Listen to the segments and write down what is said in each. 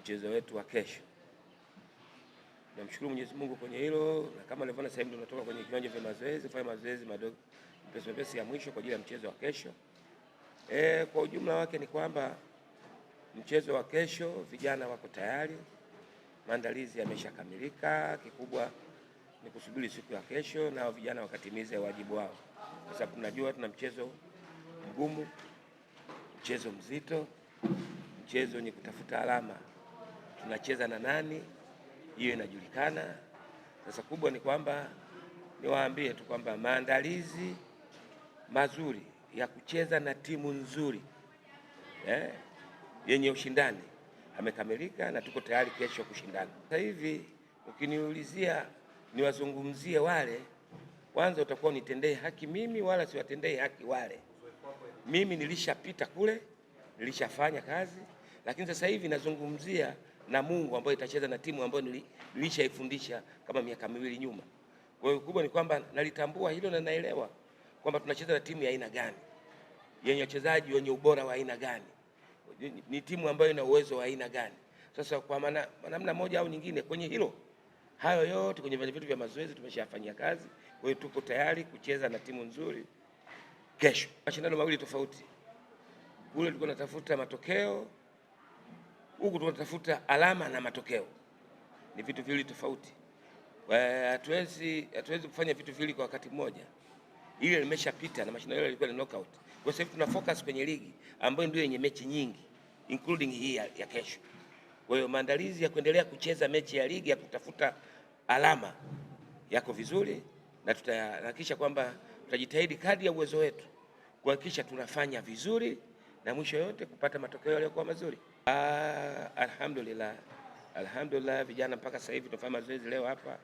mchezo wetu wa kesho. Namshukuru Mwenyezi Mungu kwenye hilo, na kama nilivyoona sasa hivi tunatoka kwenye viwanja vya mazoezi, fanya mazoezi madogo mepesi ya mwisho kwa ajili ya mchezo wa kesho. Kwa ujumla wake ni kwamba mchezo wa kesho vijana wako tayari, maandalizi yameshakamilika. Kikubwa ni kusubiri siku ya kesho na vijana wakatimize wajibu wao, kwa sababu tunajua tuna mchezo mgumu, mchezo mzito, mchezo wenye kutafuta alama. Tunacheza na nani, hiyo inajulikana. Sasa kubwa ni kwamba niwaambie tu kwamba maandalizi mazuri ya kucheza na timu nzuri yenye ushindani amekamilika na tuko tayari kesho kushindana. Sasa hivi ukiniulizia niwazungumzie wale, kwanza utakuwa nitendee haki mimi wala siwatendee haki wale. Mimi nilishapita kule, nilishafanya kazi, lakini sasa hivi nazungumzia na Mungu ambaye itacheza na timu ambayo nilishaifundisha kama miaka miwili nyuma. Kwa hiyo kubwa ni kwamba nalitambua hilo na naelewa kwamba tunacheza na timu ya aina gani, yenye wachezaji wenye ubora wa aina gani, ni timu ambayo ina uwezo wa aina gani. Sasa kwa namna moja au nyingine kwenye hilo, hayo yote kwenye vitu vya mazoezi tumeshafanyia kazi. Kwa hiyo tuko tayari kucheza na timu nzuri kesho. Mashindano mawili tofauti, kule tulikuwa tunatafuta matokeo, huku tunatafuta alama na matokeo, ni vitu viwili tofauti. Hatuwezi kufanya vitu viwili kwa wakati mmoja. Ile limeshapita na mashindano yale yalikuwa ni knockout. Kwa sababu tuna focus kwenye ligi ambayo ndio yenye mechi nyingi including hii ya kesho. Kwa hiyo maandalizi ya kuendelea kucheza mechi ya ligi ya kutafuta alama yako vizuri, na tutahakikisha kwamba tutajitahidi kadri ya uwezo wetu kuhakikisha tunafanya vizuri na mwisho yote kupata matokeo yaliyokuwa mazuri. Alhamdulillah vijana mpaka sasa hivi tunafanya mazoezi leo hapa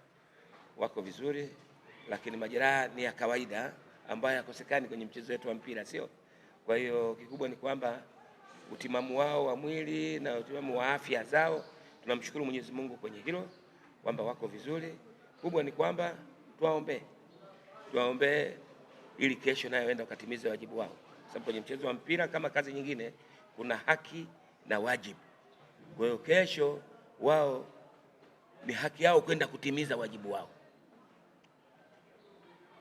wako vizuri, lakini majeraha ni ya kawaida ambayo yakosekani kwenye mchezo wetu wa mpira, sio? Kwa hiyo kikubwa ni kwamba utimamu wao wa mwili na utimamu wa afya zao, tunamshukuru Mwenyezi Mungu kwenye hilo kwamba wako vizuri. Kubwa ni kwamba tuwaombe ili kesho nayo waende wakatimize wajibu wao, sababu kwenye mchezo wa mpira kama kazi nyingine kuna haki na wajibu. Kwa hiyo kesho wao ni haki yao kwenda kutimiza wajibu wao.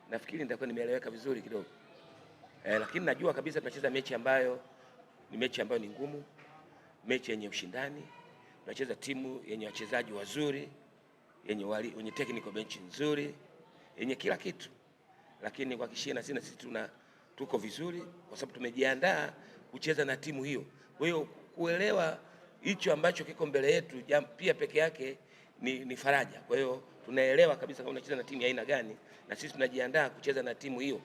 Nafikiri nitakuwa nimeeleweka vizuri kidogo. Lakini najua kabisa tunacheza mechi ambayo ni ngumu, mechi yenye ushindani. Tunacheza timu yenye wachezaji wazuri, yenye technical bench nzuri, yenye kila kitu. Lakini kwa kishina sisi tuko vizuri kwa sababu tumejiandaa kucheza na timu hiyo. Kwa hiyo kuelewa hicho ambacho kiko mbele yetu pia peke yake ni faraja. Kwa hiyo tunaelewa kabisa kama tunacheza na timu ya aina gani na sisi tunajiandaa kucheza na timu hiyo.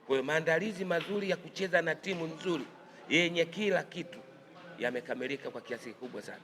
Kwa hiyo maandalizi mazuri ya kucheza na timu nzuri yenye kila kitu yamekamilika kwa kiasi kikubwa sana.